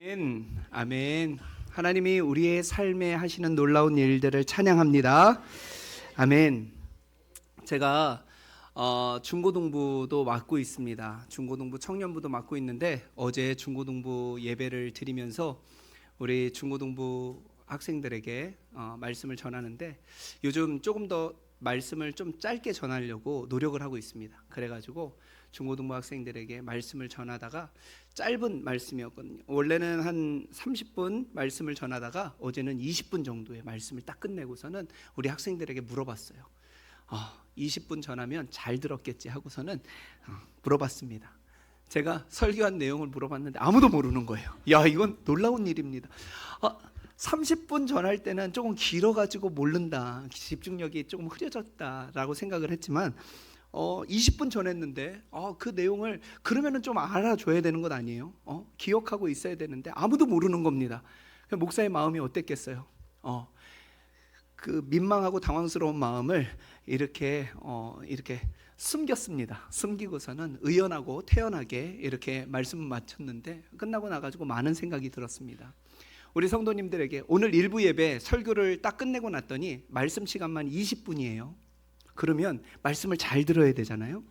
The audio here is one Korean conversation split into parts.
아멘. 아멘. 하나님이 우리의 삶에 하시는 놀라운 일들을 찬양합니다. 아멘. 제가 중고등부도 맡고 있습니다. 중고등부 청년부도 맡고 있는데 어제 중고등부 예배를 드리면서 우리 중고등부 학생들에게 말씀을 전하는데 요즘 조금 더 말씀을 좀 짧게 전하려고 노력을 하고 있습니다. 그래가지고 중고등부 학생들에게 말씀을 전하다가 짧은 말씀이었거든요. 원래는 한 30분 말씀을 전하다가 어제는 20분 정도의 말씀을 딱 끝내고서는 우리 학생들에게 물어봤어요. 20분 전하면 잘 들었겠지 하고서는 물어봤습니다. 제가 설교한 내용을 물어봤는데 아무도 모르는 거예요. 야, 이건 놀라운 일입니다. 30분 전할 때는 조금 길어가지고 모른다, 집중력이 조금 흐려졌다라고 생각을 했지만 20분 전했는데 그 내용을 그러면은 좀 알아줘야 되는 것 아니에요? 기억하고 있어야 되는데 아무도 모르는 겁니다. 목사의 마음이 어땠겠어요? 그 민망하고 당황스러운 마음을 이렇게 숨겼습니다. 숨기고서는 의연하고 태연하게 이렇게 말씀을 마쳤는데 끝나고 나가지고 많은 생각이 들었습니다. 우리 성도님들에게 오늘 일부 예배 설교를 딱 끝내고 났더니 말씀 시간만 20분이에요. 그러면 말씀을 잘 들어야 되잖아요.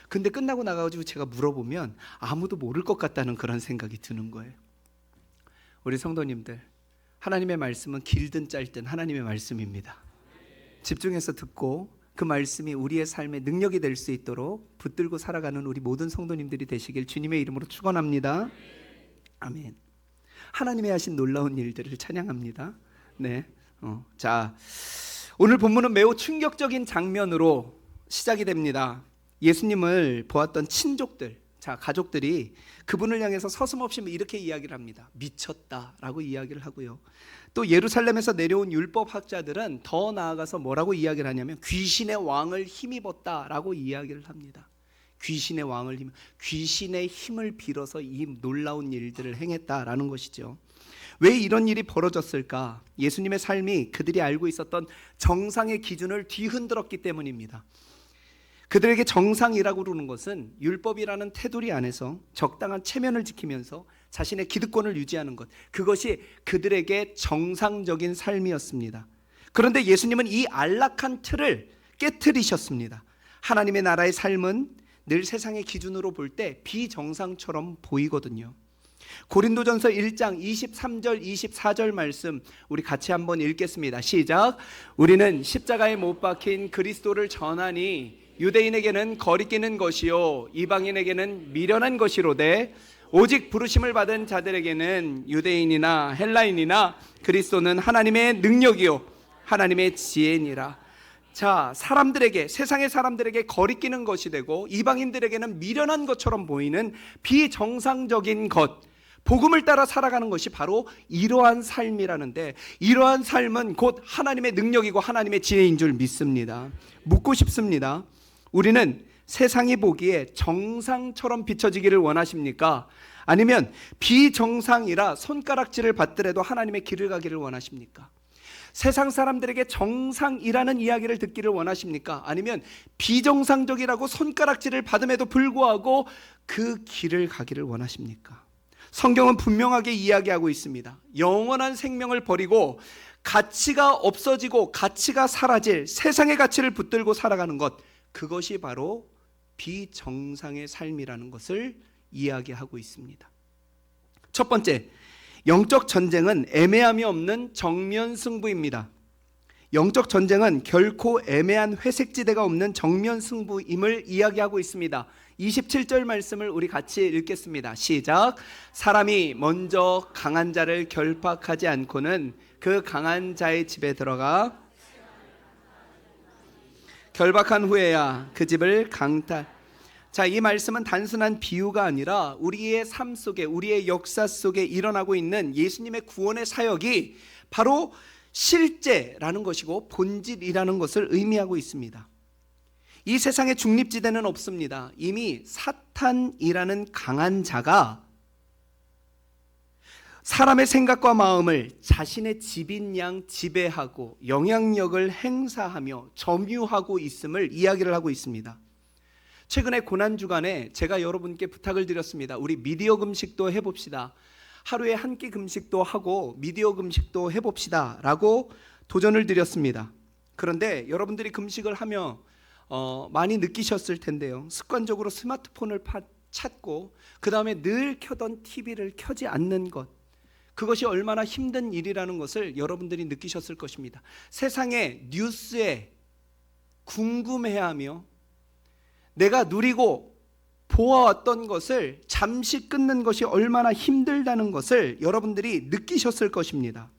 근데 끝나고 나가지고 제가 물어보면 아무도 모를 것 같다는 그런 생각이 드는 거예요. 우리 성도님들, 하나님의 말씀은 길든 짧든 하나님의 말씀입니다. 집중해서 듣고 그 말씀이 우리의 삶의 능력이 될 수 있도록 붙들고 살아가는 우리 모든 성도님들이 되시길 주님의 이름으로 축원합니다. 아멘. 하나님의 하신 놀라운 일들을 찬양합니다. 네. 자, 오늘 본문은 매우 충격적인 장면으로 시작이 됩니다. 예수님을 보았던 친족들, 가족들이 그분을 향해서 서슴없이 이렇게 이야기를 합니다. 미쳤다라고 이야기를 하고요. 또 예루살렘에서 내려온 율법학자들은 더 나아가서 뭐라고 이야기를 하냐면 귀신의 왕을 힘입었다라고 이야기를 합니다. 귀신의 힘을 빌어서 이 놀라운 일들을 행했다라는 것이죠. 왜 이런 일이 벌어졌을까? 예수님의 삶이 그들이 알고 있었던 정상의 기준을 뒤흔들었기 때문입니다. 그들에게 정상이라고 그러는 것은 율법이라는 테두리 안에서 적당한 체면을 지키면서 자신의 기득권을 유지하는 것, 그것이 그들에게 정상적인 삶이었습니다. 그런데 예수님은 이 안락한 틀을 깨트리셨습니다. 하나님의 나라의 삶은 늘 세상의 기준으로 볼 때 비정상처럼 보이거든요. 고린도전서 1장 23절 24절 말씀 우리 같이 한번 읽겠습니다. 시작. 우리는 십자가에 못 박힌 그리스도를 전하니 유대인에게는 거리끼는 것이요 이방인에게는 미련한 것이로되 오직 부르심을 받은 자들에게는 유대인이나 헬라인이나 그리스도는 하나님의 능력이요 하나님의 지혜니라. 자, 세상의 사람들에게 거리끼는 것이 되고 이방인들에게는 미련한 것처럼 보이는 비정상적인 것, 복음을 따라 살아가는 것이 바로 이러한 삶이라는데, 이러한 삶은 곧 하나님의 능력이고 하나님의 지혜인 줄 믿습니다. 묻고 싶습니다. 우리는 세상이 보기에 정상처럼 비춰지기를 원하십니까? 아니면 비정상이라 손가락질을 받더라도 하나님의 길을 가기를 원하십니까? 세상 사람들에게 정상이라는 이야기를 듣기를 원하십니까? 아니면 비정상적이라고 손가락질을 받음에도 불구하고 그 길을 가기를 원하십니까? 성경은 분명하게 이야기하고 있습니다. 영원한 생명을 버리고 가치가 없어지고 가치가 사라질 세상의 가치를 붙들고 살아가는 것, 그것이 바로 비정상의 삶이라는 것을 이야기하고 있습니다. 첫 번째, 영적 전쟁은 애매함이 없는 정면 승부입니다. 영적 전쟁은 결코 애매한 회색지대가 없는 정면 승부임을 이야기하고 있습니다. 27절 말씀을 우리 같이 읽겠습니다. 시작. 사람이 먼저 강한 자를 결박하지 않고는 그 강한 자의 집에 들어가 결박한 후에야 그 집을 강탈. 자, 이 말씀은 단순한 비유가 아니라 우리의 삶 속에, 우리의 역사 속에 일어나고 있는 예수님의 구원의 사역이 바로 실제라는 것이고 본질이라는 것을 의미하고 있습니다. 이 세상에 중립지대는 없습니다. 이미 사탄이라는 강한 자가 사람의 생각과 마음을 자신의 집인 양 지배하고 영향력을 행사하며 점유하고 있음을 이야기를 하고 있습니다. 최근에 고난주간에 제가 여러분께 부탁을 드렸습니다. 우리 미디어 금식도 해봅시다. 하루에 한 끼 금식도 하고 미디어 금식도 해봅시다 라고 도전을 드렸습니다. 그런데 여러분들이 금식을 하며 많이 느끼셨을 텐데요, 습관적으로 스마트폰을 찾고 그 다음에 늘 켜던 TV를 켜지 않는 것, 그것이 얼마나 힘든 일이라는 것을 여러분들이 느끼셨을 것입니다. 세상의 뉴스에 궁금해하며 내가 누리고 보아왔던 것을 잠시 끊는 것이 얼마나 힘들다는 것을 여러분들이 느끼셨을 것입니다.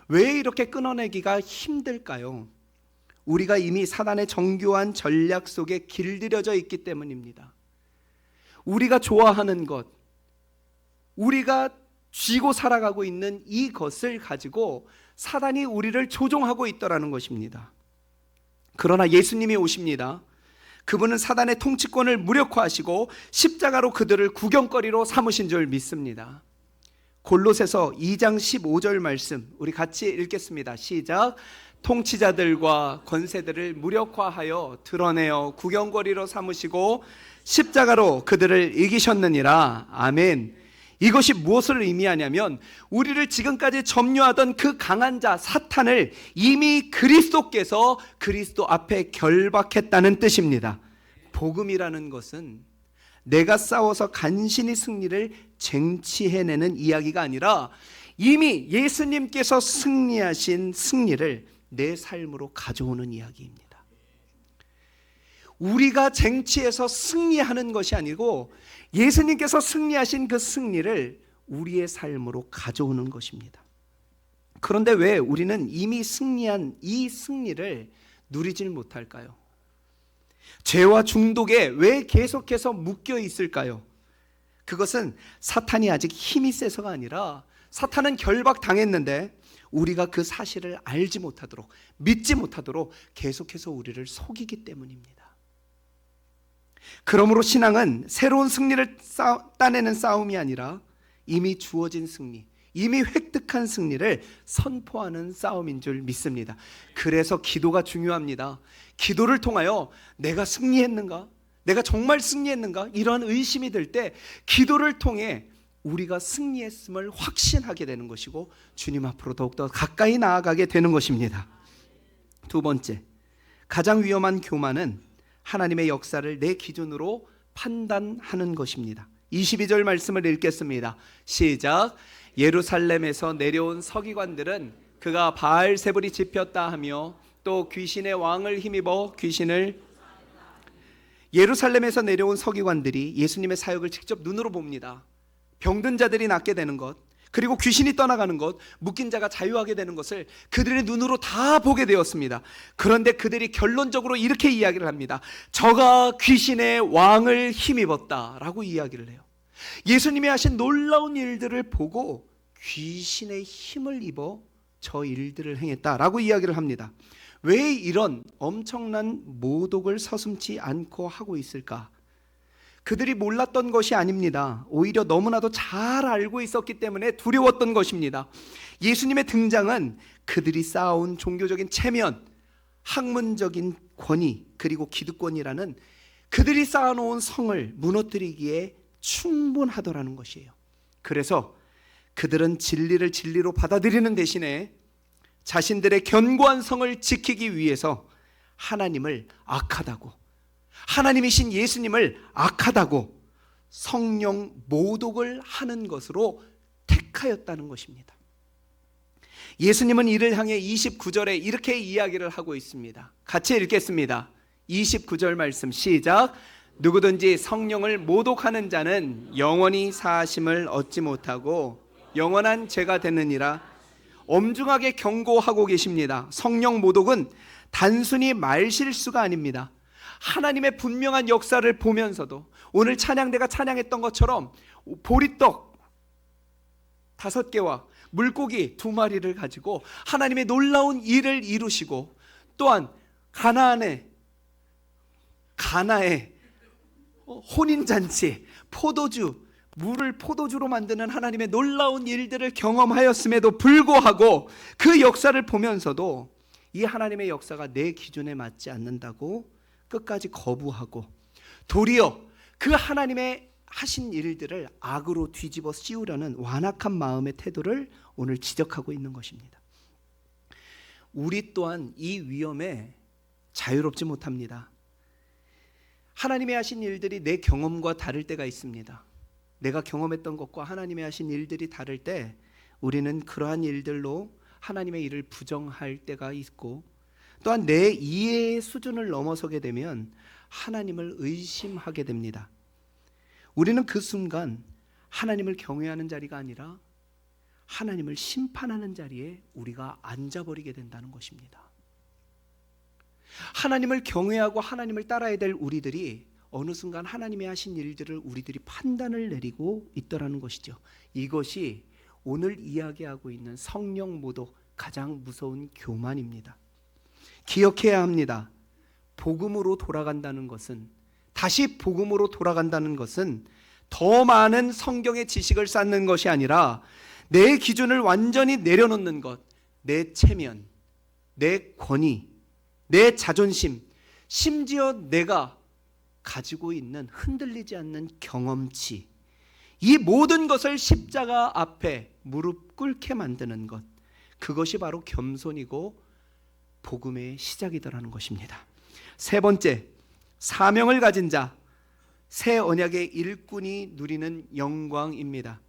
왜 이렇게 끊어내기가 힘들까요? 우리가 이미 사단의 정교한 전략 속에 길들여져 있기 때문입니다. 우리가 좋아하는 것, 우리가 쥐고 살아가고 있는 이것을 가지고 사단이 우리를 조종하고 있더라는 것입니다. 그러나 예수님이 오십니다. 그분은 사단의 통치권을 무력화하시고 십자가로 그들을 구경거리로 삼으신 줄 믿습니다. 골로새서 2장 15절 말씀 우리 같이 읽겠습니다. 시작. 통치자들과 권세들을 무력화하여 드러내어 구경거리로 삼으시고 십자가로 그들을 이기셨느니라. 아멘. 이것이 무엇을 의미하냐면 우리를 지금까지 점유하던 그 강한 자 사탄을 이미 그리스도께서 그리스도 앞에 결박했다는 뜻입니다. 복음이라는 것은 내가 싸워서 간신히 승리를 쟁취해내는 이야기가 아니라 이미 예수님께서 승리하신 승리를 내 삶으로 가져오는 이야기입니다. 우리가 쟁취해서 승리하는 것이 아니고 예수님께서 승리하신 그 승리를 우리의 삶으로 가져오는 것입니다. 그런데 왜 우리는 이미 승리한 이 승리를 누리질 못할까요? 죄와 중독에 왜 계속해서 묶여 있을까요? 그것은 사탄이 아직 힘이 세서가 아니라 사탄은 결박당했는데 우리가 그 사실을 알지 못하도록, 믿지 못하도록 계속해서 우리를 속이기 때문입니다. 그러므로 신앙은 새로운 승리를 따내는 싸움이 아니라 이미 주어진 승리, 이미 획득한 승리를 선포하는 싸움인 줄 믿습니다. 그래서 기도가 중요합니다. 기도를 통하여 내가 승리했는가? 내가 정말 승리했는가? 이러한 의심이 들 때 기도를 통해 우리가 승리했음을 확신하게 되는 것이고 주님 앞으로 더욱더 가까이 나아가게 되는 것입니다. 두 번째, 가장 위험한 교만은 하나님의 역사를 내 기준으로 판단하는 것입니다. 22절 말씀을 읽겠습니다. 시작. 예루살렘에서 내려온 서기관들은 그가 바알세불이 집혔다 하며 또 귀신의 왕을 힘입어 귀신을 예루살렘에서 내려온 서기관들이 예수님의 사역을 직접 눈으로 봅니다. 병든 자들이 낫게 되는 것, 그리고 귀신이 떠나가는 것, 묶인 자가 자유하게 되는 것을 그들의 눈으로 다 보게 되었습니다. 그런데 그들이 결론적으로 이렇게 이야기를 합니다. 저가 귀신의 왕을 힘입었다라고 이야기를 해요. 예수님이 하신 놀라운 일들을 보고 귀신의 힘을 입어 저 일들을 행했다라고 이야기를 합니다. 왜 이런 엄청난 모독을 서슴지 않고 하고 있을까? 그들이 몰랐던 것이 아닙니다. 오히려 너무나도 잘 알고 있었기 때문에 두려웠던 것입니다. 예수님의 등장은 그들이 쌓아온 종교적인 체면, 학문적인 권위, 그리고 기득권이라는 그들이 쌓아놓은 성을 무너뜨리기에 충분하더라는 것이에요. 그래서 그들은 진리를 진리로 받아들이는 대신에 자신들의 견고한 성을 지키기 위해서 하나님을 악하다고, 하나님이신 예수님을 악하다고 성령 모독을 하는 것으로 택하였다는 것입니다. 예수님은 이를 향해 29절에 이렇게 이야기를 하고 있습니다. 같이 읽겠습니다. 29절 말씀 시작. 누구든지 성령을 모독하는 자는 영원히 사하심을 얻지 못하고 영원한 죄가 되느니라. 엄중하게 경고하고 계십니다. 성령 모독은 단순히 말실수가 아닙니다. 하나님의 분명한 역사를 보면서도 오늘 찬양대가 찬양했던 것처럼 보리떡 5개와 물고기 2마리를 가지고 하나님의 놀라운 일을 이루시고 또한 가나의 혼인잔치, 포도주, 물을 포도주로 만드는 하나님의 놀라운 일들을 경험하였음에도 불구하고 그 역사를 보면서도 이 하나님의 역사가 내 기준에 맞지 않는다고 끝까지 거부하고 도리어 그 하나님의 하신 일들을 악으로 뒤집어 씌우려는 완악한 마음의 태도를 오늘 지적하고 있는 것입니다. 우리 또한 이 위험에 자유롭지 못합니다. 하나님이 하신 일들이 내 경험과 다를 때가 있습니다. 내가 경험했던 것과 하나님이 하신 일들이 다를 때 우리는 그러한 일들로 하나님의 일을 부정할 때가 있고, 또한 내 이해의 수준을 넘어서게 되면 하나님을 의심하게 됩니다. 우리는 그 순간 하나님을 경외하는 자리가 아니라 하나님을 심판하는 자리에 우리가 앉아버리게 된다는 것입니다. 하나님을 경외하고 하나님을 따라야 될 우리들이 어느 순간 하나님이 하신 일들을 우리들이 판단을 내리고 있더라는 것이죠. 이것이 오늘 이야기하고 있는 성령 모독 가장 무서운 교만입니다. 기억해야 합니다. 복음으로 돌아간다는 것은, 다시 복음으로 돌아간다는 것은 더 많은 성경의 지식을 쌓는 것이 아니라 내 기준을 완전히 내려놓는 것, 내 체면, 내 권위, 내 자존심, 심지어 내가 가지고 있는 흔들리지 않는 경험치, 이 모든 것을 십자가 앞에 무릎 꿇게 만드는 것, 그것이 바로 겸손이고 복음의 시작이더라는 것입니다. 세 번째, 사명을 가진 자, 새 언약의 일꾼이 누리는 영광입니다.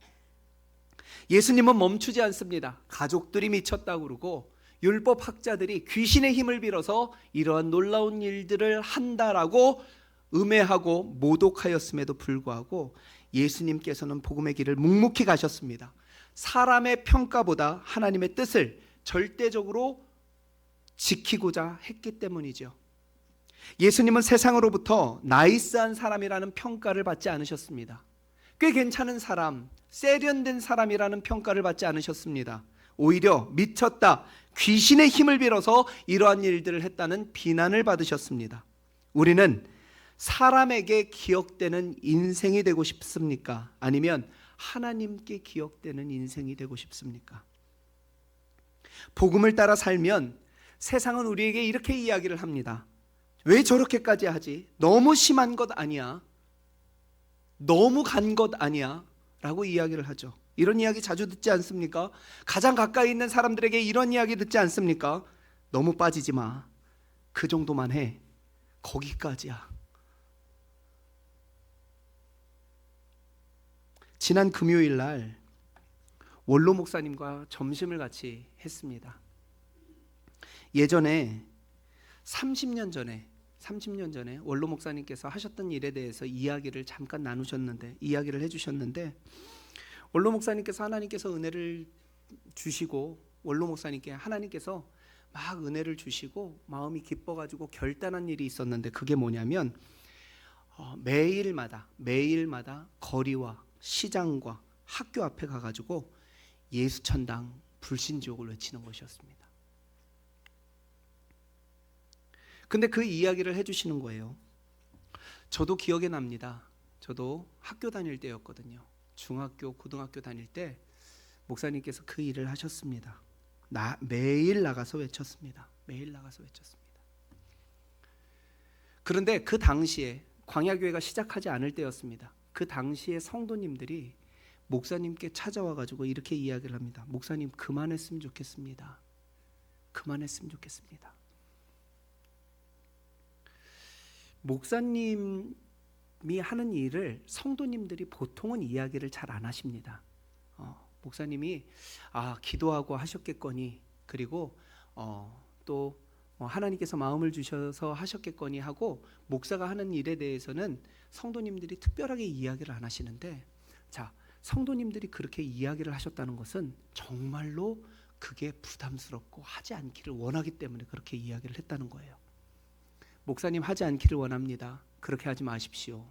예수님은 멈추지 않습니다. 가족들이 미쳤다고 그러고 율법학자들이 귀신의 힘을 빌어서 이러한 놀라운 일들을 한다라고 음해하고 모독하였음에도 불구하고 예수님께서는 복음의 길을 묵묵히 가셨습니다. 사람의 평가보다 하나님의 뜻을 절대적으로 지키고자 했기 때문이죠. 예수님은 세상으로부터 나이스한 사람이라는 평가를 받지 않으셨습니다. 꽤 괜찮은 사람, 세련된 사람이라는 평가를 받지 않으셨습니다. 오히려 미쳤다, 귀신의 힘을 빌어서 이러한 일들을 했다는 비난을 받으셨습니다. 우리는 사람에게 기억되는 인생이 되고 싶습니까? 아니면 하나님께 기억되는 인생이 되고 싶습니까? 복음을 따라 살면 세상은 우리에게 이렇게 이야기를 합니다. 왜 저렇게까지 하지? 너무 심한 것 아니야? 너무 간 것 아니야? 라고 이야기를 하죠. 이런 이야기 자주 듣지 않습니까? 가장 가까이 있는 사람들에게 이런 이야기 듣지 않습니까? 너무 빠지지 마. 그 정도만 해. 거기까지야. 지난 금요일 날 원로 목사님과 점심을 같이 했습니다. 예전에 30년 전에 원로 목사님께서 하셨던 일에 대해서 이야기를 잠깐 나누셨는데, 이야기를 해주셨는데, 원로 목사님께서 하나님께서 은혜를 주시고, 원로 목사님께 하나님께서 막 은혜를 주시고 마음이 기뻐가지고 결단한 일이 있었는데, 그게 뭐냐면 매일마다 거리와 시장과 학교 앞에 가가지고 예수천당 불신지옥을 외치는 것이었습니다. 근데 그 이야기를 해주시는 거예요. 저도 기억에 납니다. 저도 학교 다닐 때였거든요. 중학교, 고등학교 다닐 때 목사님께서 그 일을 하셨습니다. 매일 나가서 외쳤습니다. 그런데 그 당시에 광야교회가 시작하지 않을 때였습니다. 그 당시에 성도님들이 목사님께 찾아와가지고 이렇게 이야기를 합니다. 목사님, 그만했으면 좋겠습니다. 목사님이 하는 일을 성도님들이 보통은 이야기를 잘 안 하십니다. 목사님이 기도하고 하셨겠거니, 그리고 또 하나님께서 마음을 주셔서 하셨겠거니 하고 목사가 하는 일에 대해서는 성도님들이 특별하게 이야기를 안 하시는데, 자, 성도님들이 그렇게 이야기를 하셨다는 것은 정말로 그게 부담스럽고 하지 않기를 원하기 때문에 그렇게 이야기를 했다는 거예요. 목사님, 하지 않기를 원합니다. 그렇게 하지 마십시오.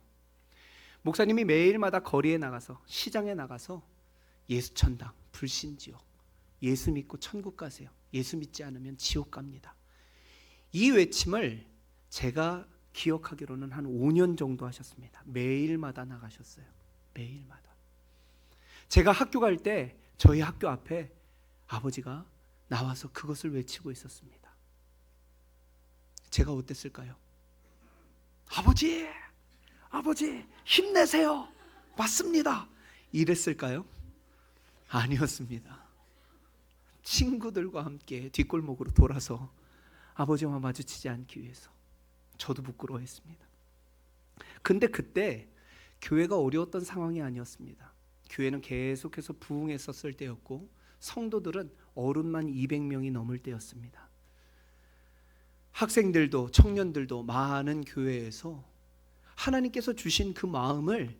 목사님이 매일마다 거리에 나가서, 시장에 나가서 예수천당, 불신지옥, 예수 믿고 천국 가세요, 예수 믿지 않으면 지옥 갑니다, 이 외침을 제가 기억하기로는 한 5년 정도 하셨습니다. 매일마다 나가셨어요. 매일마다. 제가 학교 갈 때 저희 학교 앞에 아버지가 나와서 그것을 외치고 있었습니다. 제가 어땠을까요? 아버지 힘내세요. 맞습니다 이랬을까요? 아니었습니다. 친구들과 함께 뒷골목으로 돌아서 아버지와 마주치지 않기 위해서. 저도 부끄러워했습니다. 근데 그때 교회가 어려웠던 상황이 아니었습니다. 교회는 계속해서 부흥했었을 때였고 성도들은 어른만 200명이 넘을 때였습니다. 학생들도 청년들도 많은 교회에서 하나님께서 주신 그 마음을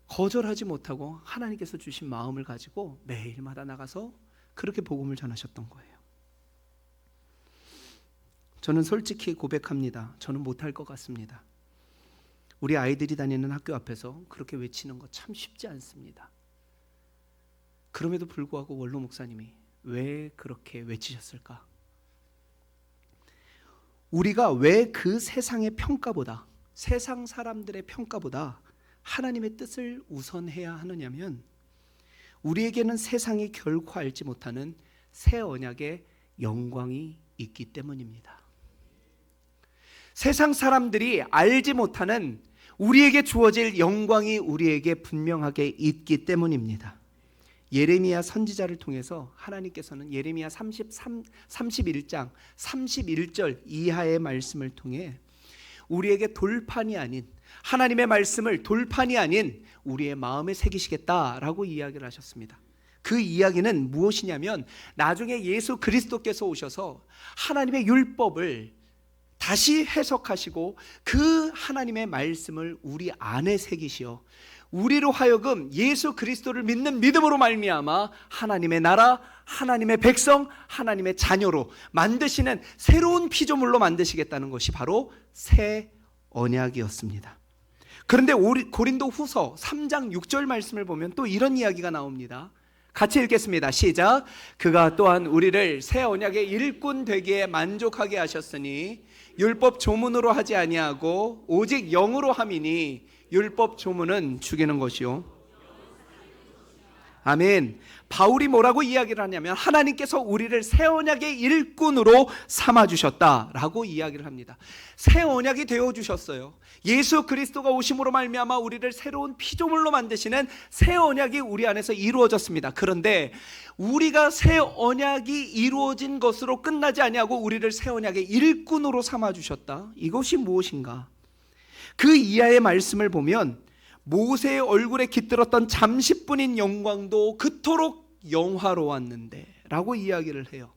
거절하지 못하고 하나님께서 주신 마음을 가지고 매일마다 나가서 그렇게 복음을 전하셨던 거예요. 저는 솔직히 고백합니다. 저는 못할 것 같습니다. 우리 아이들이 다니는 학교 앞에서 그렇게 외치는 거 참 쉽지 않습니다. 그럼에도 불구하고 원로 목사님이 왜 그렇게 외치셨을까? 우리가 왜 그 세상의 평가보다, 세상 사람들의 평가보다 하나님의 뜻을 우선해야 하느냐면 우리에게는 세상이 결코 알지 못하는 새 언약의 영광이 있기 때문입니다. 세상 사람들이 알지 못하는 우리에게 주어질 영광이 우리에게 분명하게 있기 때문입니다. 예레미야 선지자를 통해서 하나님께서는 예레미야 31장 31절 이하의 말씀을 통해 우리에게 돌판이 아닌, 하나님의 말씀을 돌판이 아닌 우리의 마음에 새기시겠다라고 이야기를 하셨습니다. 그 이야기는 무엇이냐면 나중에 예수 그리스도께서 오셔서 하나님의 율법을 다시 해석하시고 그 하나님의 말씀을 우리 안에 새기시어 우리로 하여금 예수 그리스도를 믿는 믿음으로 말미암아 하나님의 나라, 하나님의 백성, 하나님의 자녀로 만드시는 새로운 피조물로 만드시겠다는 것이 바로 새 언약이었습니다. 그런데 고린도 후서 3장 6절 말씀을 보면 또 이런 이야기가 나옵니다. 같이 읽겠습니다. 시작. 그가 또한 우리를 새 언약의 일꾼 되기에 만족하게 하셨으니 율법 조문으로 하지 아니하고 오직 영으로 함이니 율법 조문은 죽이는 것이요. 아멘. 바울이 뭐라고 이야기를 하냐면 하나님께서 우리를 새 언약의 일꾼으로 삼아주셨다라고 이야기를 합니다. 새 언약이 되어주셨어요. 예수 그리스도가 오심으로 말미암아 우리를 새로운 피조물로 만드시는 새 언약이 우리 안에서 이루어졌습니다. 그런데 우리가 새 언약이 이루어진 것으로 끝나지 아니하고 우리를 새 언약의 일꾼으로 삼아주셨다. 이것이 무엇인가? 그 이하의 말씀을 보면 모세의 얼굴에 깃들었던 잠시뿐인 영광도 그토록 영화로웠는데 라고 이야기를 해요.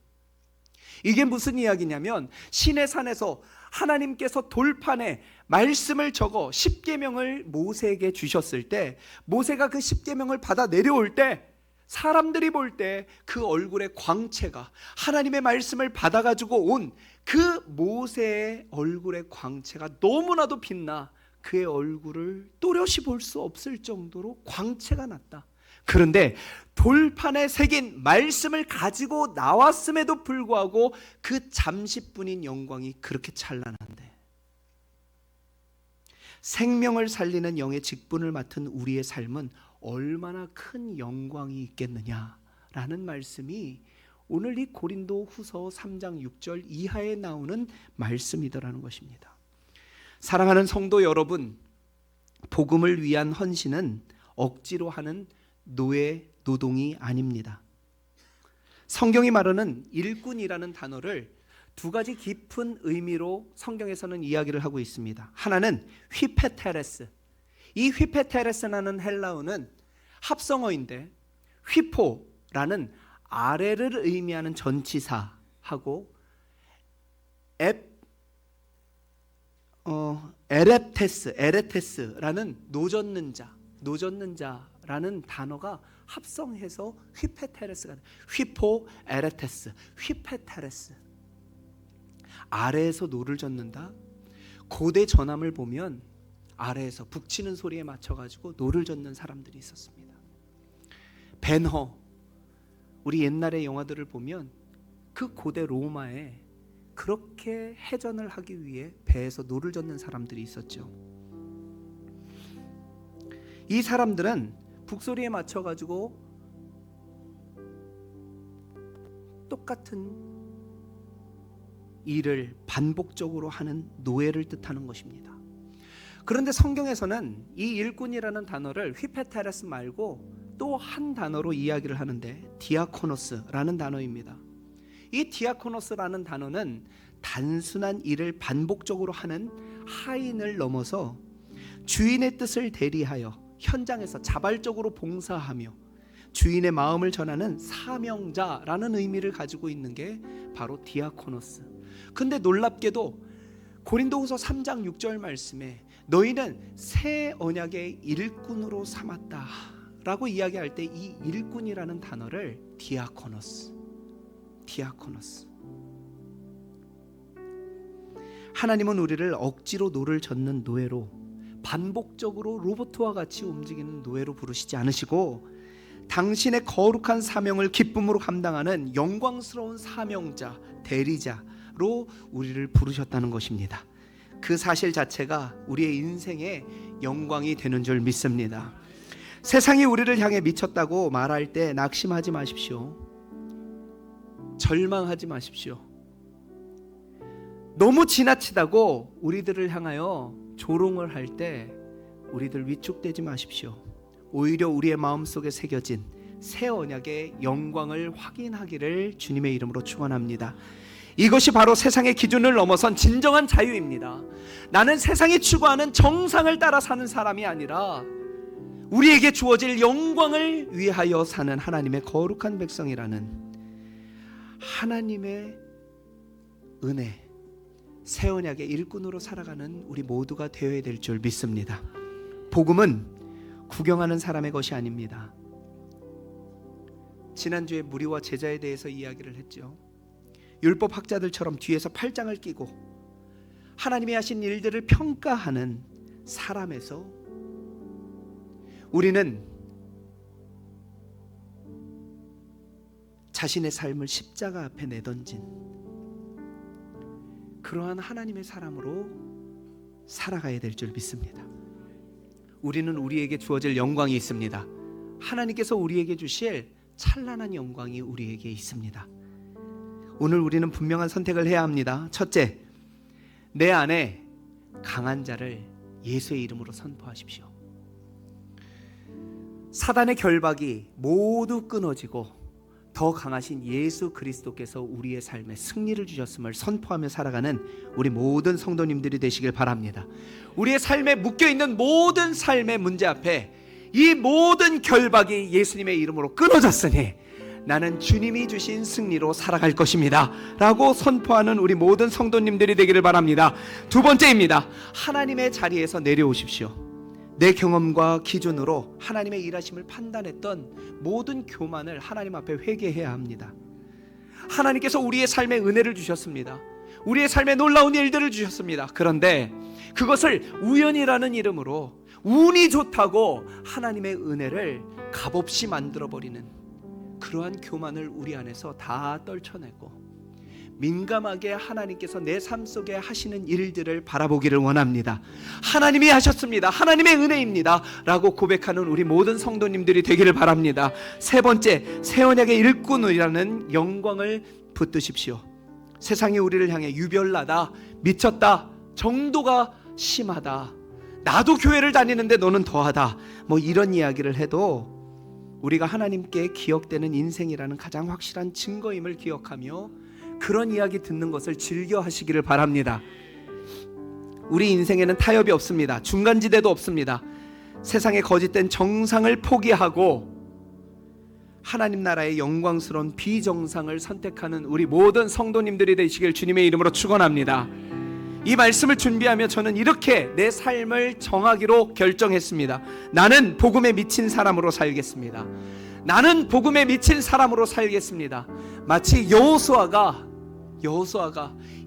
이게 무슨 이야기냐면 시내 산에서 하나님께서 돌판에 말씀을 적어 십계명을 모세에게 주셨을 때 모세가 그 십계명을 받아 내려올 때 사람들이 볼 때 그 얼굴의 광채가 하나님의 말씀을 받아가지고 온 그 모세의 얼굴의 광채가 너무나도 빛나 그의 얼굴을 또렷이 볼 수 없을 정도로 광채가 났다. 그런데 돌판에 새긴 말씀을 가지고 나왔음에도 불구하고 그 잠시뿐인 영광이 그렇게 찬란한데 생명을 살리는 영의 직분을 맡은 우리의 삶은 얼마나 큰 영광이 있겠느냐라는 말씀이 오늘 이 고린도 후서 3장 6절 이하에 나오는 말씀이더라는 것입니다. 사랑하는 성도 여러분, 복음을 위한 헌신은 억지로 하는 노예 노동이 아닙니다. 성경이 말하는 일꾼이라는 단어를 두 가지 깊은 의미로 성경에서는 이야기를 하고 있습니다. 하나는 휘페테레스. 이 휘페테레스라는 헬라어는 합성어인데 휘포라는 아래를 의미하는 전치사하고 에레테스라는 노젓는 자라는 단어가 합성해서 휘페테레스가 돼. 휘포 에레테스, 휘페테레스. 아래에서 노를 젓는다. 고대 전함을 보면 아래에서 북치는 소리에 맞춰가지고 노를 젓는 사람들이 있었습니다. 벤허, 우리 옛날의 영화들을 보면 그 고대 로마에 그렇게 해전을 하기 위해 배에서 노를 젓는 사람들이 있었죠. 이 사람들은 북소리에 맞춰가지고 똑같은 일을 반복적으로 하는 노예를 뜻하는 것입니다. 그런데 성경에서는 이 일꾼이라는 단어를 휘페테레스 말고 또 한 단어로 이야기를 하는데 디아코노스라는 단어입니다. 이 디아코노스라는 단어는 단순한 일을 반복적으로 하는 하인을 넘어서 주인의 뜻을 대리하여 현장에서 자발적으로 봉사하며 주인의 마음을 전하는 사명자라는 의미를 가지고 있는 게 바로 디아코노스. 근데 놀랍게도 고린도후서 3장 6절 말씀에 너희는 새 언약의 일꾼으로 삼았다 라고 이야기할 때 이 일꾼이라는 단어를 디아코노스, 하나님은 우리를 억지로 노를 젓는 노예로, 반복적으로 로봇과 같이 움직이는 노예로 부르시지 않으시고 당신의 거룩한 사명을 기쁨으로 감당하는 영광스러운 사명자, 대리자로 우리를 부르셨다는 것입니다. 그 사실 자체가 우리의 인생의 영광이 되는 줄 믿습니다. 세상이 우리를 향해 미쳤다고 말할 때 낙심하지 마십시오. 절망하지 마십시오. 너무 지나치다고 우리들을 향하여 조롱을 할 때 우리들 위축되지 마십시오. 오히려 우리의 마음속에 새겨진 새 언약의 영광을 확인하기를 주님의 이름으로 축원합니다. 이것이 바로 세상의 기준을 넘어선 진정한 자유입니다. 나는 세상이 추구하는 정상을 따라 사는 사람이 아니라 우리에게 주어질 영광을 위하여 사는 하나님의 거룩한 백성이라는 하나님의 은혜, 새 언약의 일꾼으로 살아가는 우리 모두가 되어야 될 줄 믿습니다. 복음은 구경하는 사람의 것이 아닙니다. 지난주에 무리와 제자에 대해서 이야기를 했죠. 율법 학자들처럼 뒤에서 팔짱을 끼고 하나님이 하신 일들을 평가하는 사람에서 우리는 자신의 삶을 십자가 앞에 내던진 그러한 하나님의 사람으로 살아가야 될 줄 믿습니다. 우리는 우리에게 주어질 영광이 있습니다. 하나님께서 우리에게 주실 찬란한 영광이 우리에게 있습니다. 오늘 우리는 분명한 선택을 해야 합니다. 첫째, 내 안에 강한 자를 예수의 이름으로 선포하십시오. 사단의 결박이 모두 끊어지고 더 강하신 예수 그리스도께서 우리의 삶에 승리를 주셨음을 선포하며 살아가는 우리 모든 성도님들이 되시길 바랍니다. 우리의 삶에 묶여있는 모든 삶의 문제 앞에 이 모든 결박이 예수님의 이름으로 끊어졌으니 나는 주님이 주신 승리로 살아갈 것입니다 라고 선포하는 우리 모든 성도님들이 되기를 바랍니다. 두 번째입니다. 하나님의 자리에서 내려오십시오. 내 경험과 기준으로 하나님의 일하심을 판단했던 모든 교만을 하나님 앞에 회개해야 합니다. 하나님께서 우리의 삶에 은혜를 주셨습니다. 우리의 삶에 놀라운 일들을 주셨습니다. 그런데 그것을 우연이라는 이름으로 운이 좋다고 하나님의 은혜를 값없이 만들어버리는 그러한 교만을 우리 안에서 다 떨쳐내고 민감하게 하나님께서 내 삶 속에 하시는 일들을 바라보기를 원합니다. 하나님이 하셨습니다. 하나님의 은혜입니다 라고 고백하는 우리 모든 성도님들이 되기를 바랍니다. 세 번째, 새 언약의 일꾼이라는 영광을 붙드십시오. 세상이 우리를 향해 유별나다, 미쳤다, 정도가 심하다, 나도 교회를 다니는데 너는 더하다, 뭐 이런 이야기를 해도 우리가 하나님께 기억되는 인생이라는 가장 확실한 증거임을 기억하며 그런 이야기 듣는 것을 즐겨 하시기를 바랍니다. 우리 인생에는 타협이 없습니다. 중간지대도 없습니다. 세상의 거짓된 정상을 포기하고 하나님 나라의 영광스러운 비정상을 선택하는 우리 모든 성도님들이 되시길 주님의 이름으로 축원합니다. 이 말씀을 준비하며 저는 이렇게 내 삶을 정하기로 결정했습니다. 나는 복음에 미친 사람으로 살겠습니다. 나는 복음에 미친 사람으로 살겠습니다. 마치 여호수아가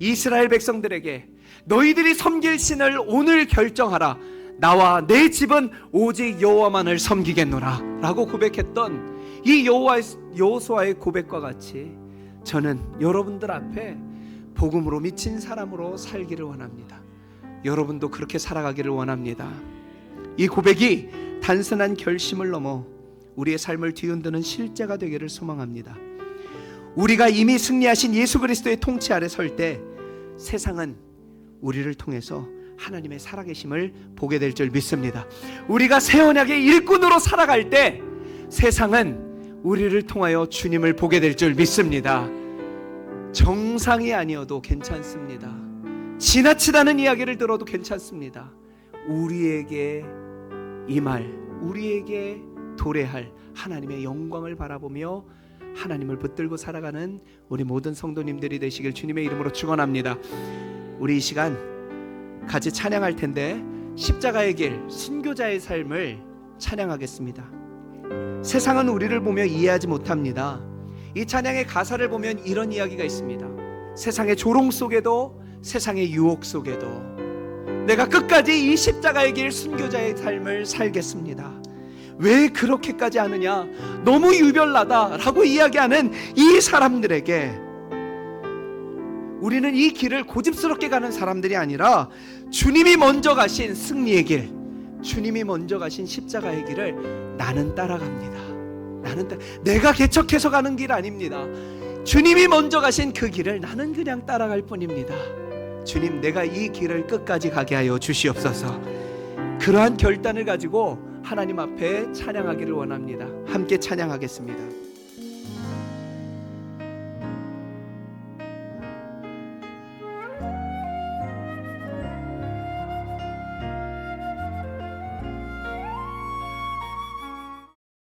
이스라엘 백성들에게 너희들이 섬길 신을 오늘 결정하라. 나와 내 집은 오직 여호와만을 섬기겠노라 라고 고백했던 이 여호수아의 고백과 같이 저는 여러분들 앞에 복음으로 미친 사람으로 살기를 원합니다. 여러분도 그렇게 살아가기를 원합니다. 이 고백이 단순한 결심을 넘어 우리의 삶을 뒤흔드는 실제가 되기를 소망합니다. 우리가 이미 승리하신 예수 그리스도의 통치 아래 설 때 세상은 우리를 통해서 하나님의 살아계심을 보게 될 줄 믿습니다. 우리가 새 언약의 일꾼으로 살아갈 때 세상은 우리를 통하여 주님을 보게 될 줄 믿습니다. 정상이 아니어도 괜찮습니다. 지나치다는 이야기를 들어도 괜찮습니다. 우리에게 임할, 우리에게 도래할 하나님의 영광을 바라보며 하나님을 붙들고 살아가는 우리 모든 성도님들이 되시길 주님의 이름으로 축원합니다. 우리 이 시간 같이 찬양할 텐데 십자가의 길, 순교자의 삶을 찬양하겠습니다. 세상은 우리를 보며 이해하지 못합니다. 이 찬양의 가사를 보면 이런 이야기가 있습니다. 세상의 조롱 속에도, 세상의 유혹 속에도 내가 끝까지 이 십자가의 길, 순교자의 삶을 살겠습니다. 왜 그렇게까지 하느냐, 너무 유별나다라고 이야기하는 이 사람들에게 우리는 이 길을 고집스럽게 가는 사람들이 아니라 주님이 먼저 가신 승리의 길, 주님이 먼저 가신 십자가의 길을 나는 따라갑니다. 내가 개척해서 가는 길 아닙니다. 주님이 먼저 가신 그 길을 나는 그냥 따라갈 뿐입니다. 주님, 내가 이 길을 끝까지 가게 하여 주시옵소서. 그러한 결단을 가지고 하나님 앞에 찬양하기를 원합니다. 함께 찬양하겠습니다.